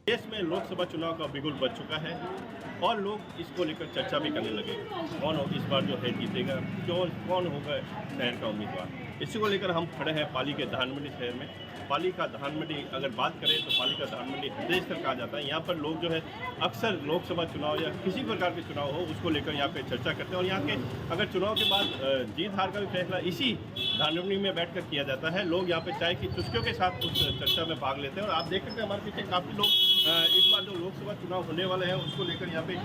देश में लोकसभा चुनाव का बिगुल बज चुका है और लोग इसको लेकर चर्चा भी करने लगे। कौन हो इस बार जो है जीतेगा, कौन होगा शहर का उम्मीदवार। इसी को लेकर हम खड़े हैं पाली के धानमंडी शहर में। पाली का धानमंडी अगर बात करें तो पाली का धानमंडी हृदय स्थल कहा जाता है। यहाँ पर लोग जो है अक्सर लोकसभा चुनाव या किसी प्रकार के चुनाव हो उसको लेकर यहाँ पे चर्चा करते हैं और यहाँ के अगर चुनाव के बाद जीत हार का भी फैसला इसी धानमंडी में बैठकर किया जाता है। लोग यहाँ पे चाय की चुस्कियों के साथ उस चर्चा में भाग लेते हैं और आप देख सकते हैं हमारे पीछे काफ़ी लोग इस बार जो लोकसभा चुनाव होने वाले हैं उसको लेकर यहाँ पे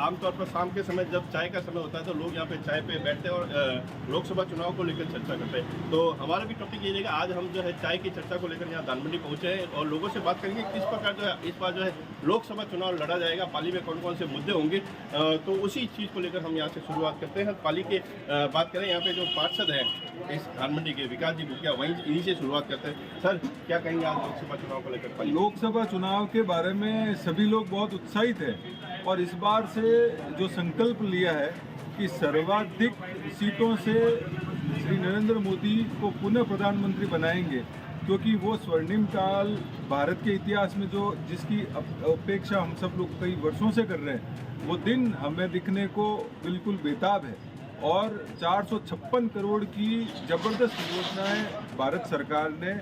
आमतौर पर शाम के समय जब चाय का समय होता है तो लोग यहाँ पे चाय पे बैठते हैं और लोकसभा चुनाव को लेकर चर्चा करते हैं। तो हमारा भी टॉपिक ये रहेगा, आज हम जो है चाय की चर्चा को लेकर यहाँ धानमंडी पहुँचे हैं और लोगों से बात करेंगे किस प्रकार जो है इस बार जो है लोकसभा चुनाव लड़ा जाएगा, पाली में कौन कौन से मुद्दे होंगे। तो उसी चीज़ को लेकर हम यहाँ से शुरुआत करते हैं। पाली के बात करें यहाँ पे जो पार्षद हैं इस धानमंडी के विकास जी बुकिया, वहीं इन्हीं से शुरुआत करते हैं। सर क्या कहेंगे आज लोकसभा चुनाव को लेकर? लोकसभा चुनाव के बारे में सभी लोग बहुत उत्साहित हैं और इस बार से जो संकल्प लिया है कि सर्वाधिक सीटों से श्री नरेंद्र मोदी को पुनः प्रधानमंत्री बनाएंगे, क्योंकि वो स्वर्णिम काल भारत के इतिहास में जो जिसकी अपेक्षा हम सब लोग कई वर्षों से कर रहे हैं वो दिन हमें दिखने को बिल्कुल बेताब है। और 456 करोड़ की ज़बरदस्त योजनाएं भारत सरकार ने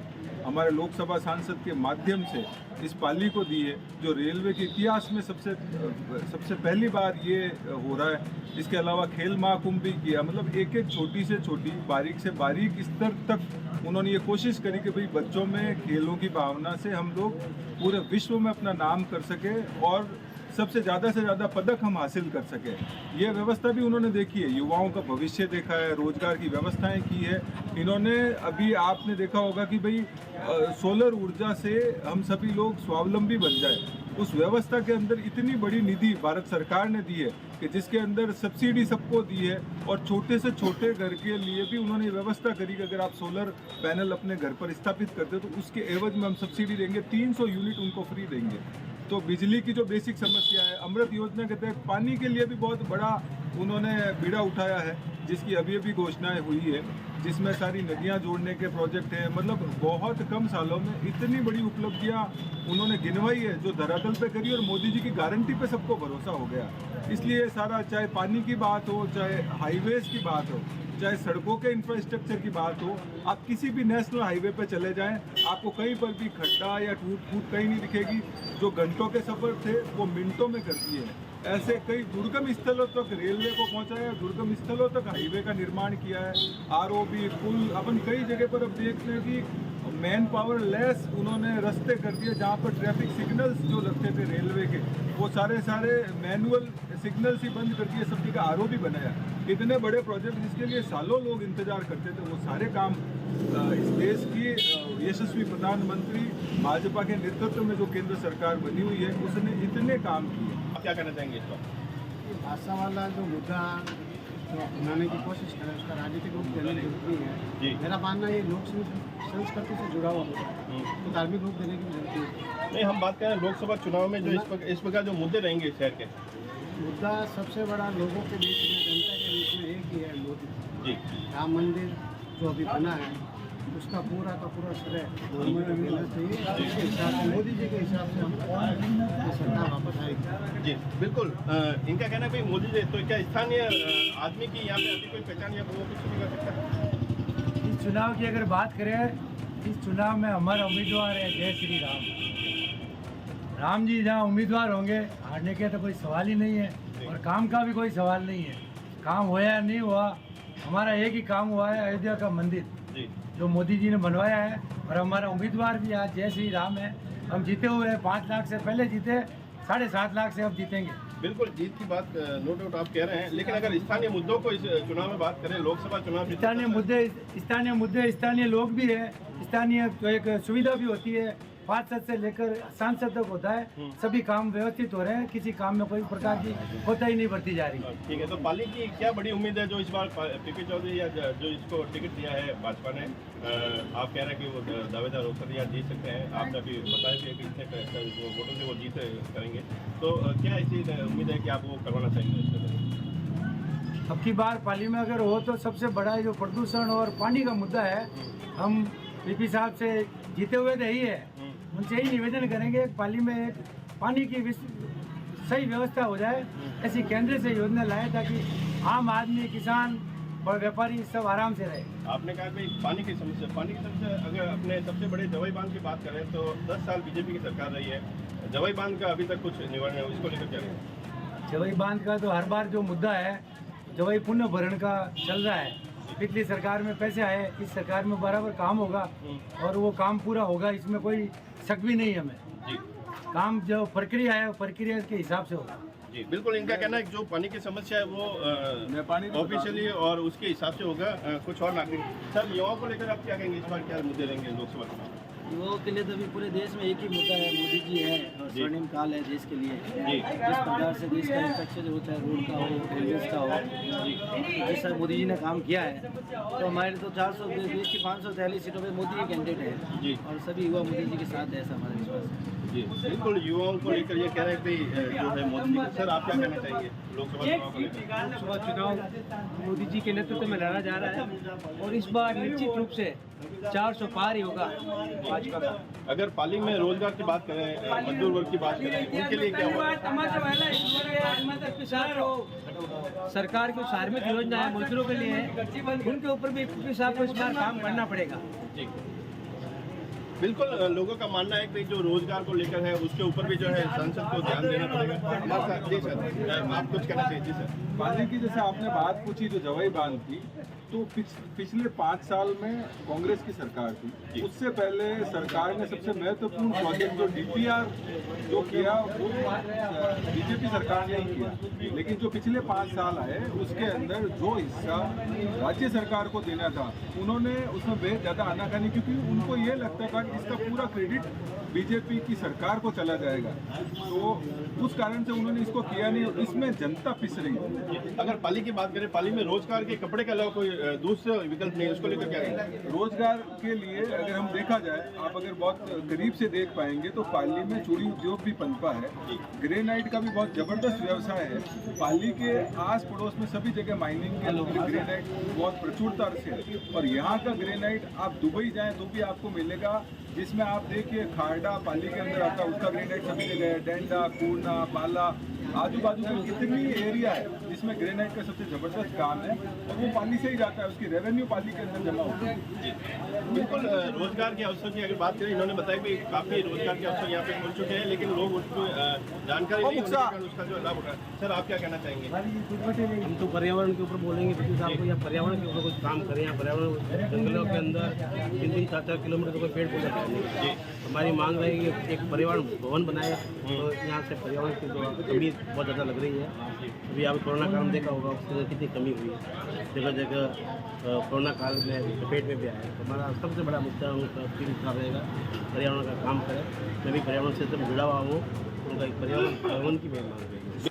हमारे लोकसभा सांसद के माध्यम से इस पाली को दी है, जो रेलवे के इतिहास में सबसे पहली बार ये हो रहा है। इसके अलावा खेल महाकुंभ भी किया, मतलब एक एक छोटी से छोटी बारीक से बारीक स्तर तक उन्होंने ये कोशिश करी कि भाई बच्चों में खेलों की भावना से हम लोग पूरे विश्व में अपना नाम कर सके और सबसे ज़्यादा पदक हम हासिल कर सके। ये व्यवस्था भी उन्होंने देखी है, युवाओं का भविष्य देखा है, रोजगार की व्यवस्थाएं की है इन्होंने। अभी आपने देखा होगा कि भाई सोलर ऊर्जा से हम सभी लोग स्वावलंबी बन जाए, उस व्यवस्था के अंदर इतनी बड़ी निधि भारत सरकार ने दी है कि जिसके अंदर सब्सिडी सबको दी है और छोटे से छोटे घर के लिए भी उन्होंने व्यवस्था करी कि अगर आप सोलर पैनल अपने घर पर स्थापित करते हो तो उसके एवज में हम सब्सिडी देंगे, 300 यूनिट उनको फ्री देंगे। तो बिजली की जो बेसिक समस्या है, अमृत योजना के तहत पानी के लिए भी बहुत बड़ा उन्होंने बीड़ा उठाया है, जिसकी अभी घोषणाएं हुई है, जिसमें सारी नदियां जोड़ने के प्रोजेक्ट हैं। मतलब बहुत कम सालों में इतनी बड़ी उपलब्धियां उन्होंने गिनवाई है जो धरातल पे करी और मोदी जी की गारंटी पे सबको भरोसा हो गया। इसलिए सारा, चाहे पानी की बात हो, चाहे हाईवेज की बात हो, चाहे सड़कों के इंफ्रास्ट्रक्चर की बात हो, आप किसी भी नेशनल हाईवे पे चले जाएं, आपको कहीं पर भी खड्डा या टूट फूट कहीं नहीं दिखेगी। जो घंटों के सफ़र थे वो मिनटों में कर दिए हैं। ऐसे कई दुर्गम स्थलों तक रेलवे को पहुंचाया, दुर्गम स्थलों तक हाईवे का निर्माण किया है, आरओबी पुल। अपन कई जगह पर अब देखते हैं कि मैन पावर लेस उन्होंने रास्ते कर दिए, जहाँ पर ट्रैफिक सिग्नल्स जो लगते थे रेलवे के वो सारे मैनुअल सिग्नल्स ही बंद कर दिए, सब जगह आरओबी बनाया। इतने बड़े प्रोजेक्ट जिसके लिए सालों लोग इंतजार करते थे, वो सारे काम इस देश की यशस्वी प्रधानमंत्री भाजपा के नेतृत्व में जो केंद्र सरकार बनी हुई है उसने इतने काम किए। आप क्या कहना चाहेंगे इस पर? भाषा वाला जो मुद्दा जो अपनाने की कोशिश करें उसका राजनीतिक रूप देने की जरूरत नहीं है। मेरा मानना ये लोक संस्कृति से जुड़ा हुआ होता है तो धार्मिक रूप देने की जरूरत नहीं। नहीं, हम बात करें लोकसभा चुनाव में जो इस प्रकार जो मुद्दे रहेंगे शहर के, मुद्दा सबसे बड़ा लोगों के बीच में, जनता के बीच में एक ही है, मोदी जी। राम मंदिर जो अभी बना है उसका पूरा का पूरा श्रेय हमें मिलना चाहिए। इसके हिसाब से, मोदी जी के हिसाब से हम सरकार वापस आएगी। जी बिल्कुल। इनका कहना है भाई मोदी जी, तो क्या स्थानीय आदमी की यहाँ पे अभी कोई पहचान या वो कुछ नहीं कर सकता? इस चुनाव की अगर बात करें, इस चुनाव में हमारा उम्मीदवार है जय श्री राम। राम जी जहाँ उम्मीदवार होंगे, हारने के तो कोई सवाल ही नहीं है और काम का भी कोई सवाल नहीं है। काम हुआ या नहीं हुआ, हमारा एक ही काम हुआ है, अयोध्या का मंदिर जी जो मोदी जी ने बनवाया है। और हमारा उम्मीदवार भी आज जय श्री राम है। हम जीते हुए हैं, 5 लाख से पहले जीते, 7.5 लाख से अब जीतेंगे। बिल्कुल, जीत की बात नो डाउट आप कह रहे हैं, लेकिन अगर स्थानीय मुद्दों को इस चुनाव में बात करें, लोकसभा चुनाव, स्थानीय मुद्दे स्थानीय लोग भी है, स्थानीय तो एक सुविधा भी होती है, पार्षद से लेकर सांसद तक होता है, सभी काम व्यवस्थित हो रहे हैं, किसी काम में कोई प्रकार की होता ही नहीं बढ़ती जा रही। ठीक है, तो पाली की क्या बड़ी उम्मीद है जो इस बार पीपी चौधरी या जो इसको टिकट दिया है भाजपा ने? आप कह रहे हैं कि वो दावेदार हो सकते या जीत सकते हैं, आपने अभी बताया भी है कि इतने वोटों से वो जीत करेंगे, तो क्या ऐसी उम्मीद है कि आप वो करवाना चाहेंगे? अब की बार पाली में अगर हो तो सबसे बड़ा जो प्रदूषण और पानी का मुद्दा है, हम पीपी साहब से जीते हुए तो ही है, उनसे यही निवेदन करेंगे कि पाली में एक पानी की सही व्यवस्था हो जाए, ऐसी केंद्र से योजना लाए ताकि आम आदमी, किसान और व्यापारी सब आराम से रहे। आपने कहा भाई पानी की समस्या अगर अपने सबसे बड़े जवाई बांध की बात करें तो 10 साल बीजेपी की सरकार रही है, जवाई बांध का अभी तक कुछ निवारण है, इसको लेकर क्या करें? जवाई बांध का तो हर बार जो मुद्दा है जवाई पुनः भरण का चल रहा है। पिछली सरकार में पैसे आए, इस सरकार में बराबर काम होगा और वो काम पूरा होगा, इसमें कोई शक भी नहीं है हमें। जी काम जो प्रक्रिया है प्रक्रिया के हिसाब से होगा। जी बिल्कुल, इनका कहना है कि जो पानी की समस्या है वो ऑफिशियली और उसके हिसाब से होगा। कुछ और नागरिक सर, युवाओं को लेकर आप क्या कहेंगे, इस बार क्या मुद्दे रहेंगे लोकसभा चुनाव? युवाओं के लिए तो अभी पूरे देश में एक ही मुद्दा है, मोदी जी है और जी। स्वर्णिम काल है देश के लिए। जी। जिस प्रकार से देश का इंफ्रास्ट्रक्चर जो होता है, रोड का हो, रेलवे का हो, जिस तरह मोदी जी ने काम किया है, तो हमारे तो 400 देश की 543 सीटों पे मोदी ही कैंडिडेट है जी। और सभी युवा मोदी जी के साथ है, ऐसा हमारा विश्वास है। जी बिल्कुल, युवाओं को लेकर ये कह रहे हैं कि जो है मोदी जी, सर आप क्या कहना चाहेंगे लोकसभा चुनाव को लेकर? लोकसभा चुनाव मोदी जी के नेतृत्व में लड़ा जा रहा है और इस बार निश्चित रूप से 400 पार ही होगा भाजपा का। अगर पाली में रोजगार की बात करें, मजदूर वर्ग की बात करें, उनके लिए क्या होगा? सरकार की धार्मिक योजना है मजदूरों के लिए है, उनके ऊपर भी साहब को इस बार काम करना पड़ेगा। जी बिल्कुल, लोगों का मानना है कि जो रोजगार को लेकर है उसके ऊपर भी जो है संसद को ध्यान देना पड़ेगा। हमारे साथ जी सर, आप कुछ कहना चाहिए? जी सर। पानी की जैसे आपने बात पूछी जो जवाई बांध की, तो पिछले 5 साल में कांग्रेस की सरकार थी, उससे पहले सरकार ने सबसे महत्वपूर्ण प्रोजेक्ट जो DPR जो किया वो बीजेपी सरकार ने ही किया। लेकिन जो पिछले 5 साल आए उसके अंदर जो हिस्सा राज्य सरकार को देना था उन्होंने उसमें बेहद ज़्यादा आनाकानी, क्योंकि उनको ये लगता था कि इसका पूरा क्रेडिट बीजेपी की सरकार को चला जाएगा, तो उस कारण से उन्होंने इसको किया नहीं और इसमें जनता पिस रही है। अगर पाली की बात करें, पाली में रोजगार के कपड़े के अलावा कोई दूसरा विकल्प नहीं है, उसको लेकर क्या कहेंगे? रोजगार के लिए अगर हम देखा जाए, आप अगर बहुत करीब से देख पाएंगे तो पाली में चूड़ी उद्योग भी पनपा है, ग्रेनाइट का भी बहुत जबरदस्त व्यवसाय है। पाली के आस पड़ोस में सभी जगह माइनिंग के ग्रेनाइट बहुत प्रचुरता से है और यहाँ का ग्रेनाइट आप दुबई जाएं तो भी आपको मिलेगा, जिसमें आप देखिए खारडा पाली के अंदर आता है, उसका ग्रेनाइट सभी जगह है, डेंडा, कूर्ना, बाला, आजू बाजू में कितनी एरिया है जिसमें ग्रेनाइट का सबसे ज़बरदस्त काम है और वो पाली से ही जाता है, उसकी रेवेन्यू पाली के अंदर जमा होती है। बिल्कुल, रोजगार के अवसर की अगर बात करें, इन्होंने बताया कि काफ़ी रोजगार के अवसर यहाँ पे खुल चुके हैं, लेकिन लोग उसको जानकारी नहीं होने के कारण उसका जो लाभ उठा। सर आप क्या कहना चाहेंगे? हम तो पर्यावरण के ऊपर बोलेंगे, क्योंकि साहब को या पर्यावरण के ऊपर कुछ काम करें, या पर्यावरण जंगलों के अंदर 3-3, 4-4 किलोमीटर कोई पेड़ पौधे लगाएंगे। हमारी मांग रहेगी कि एक पर्यावरण भवन बनाए, तो यहाँ से पर्यावरण की जो कमी बहुत ज़्यादा लग रही है। अभी आप कोरोना काल में देखा होगा ऑक्सीजन कितनी कमी हुई, जगह जगह कोरोना काल में पेट में भी आया। तो हमारा सबसे बड़ा मुद्दा उनका था रहेगा पर्यावरण का काम करें। मैं भी पर्यावरण से एकदम जुड़ा हुआ हूँ, उनका एक पर्यावरण भवन की मैं मांग रही हूँ।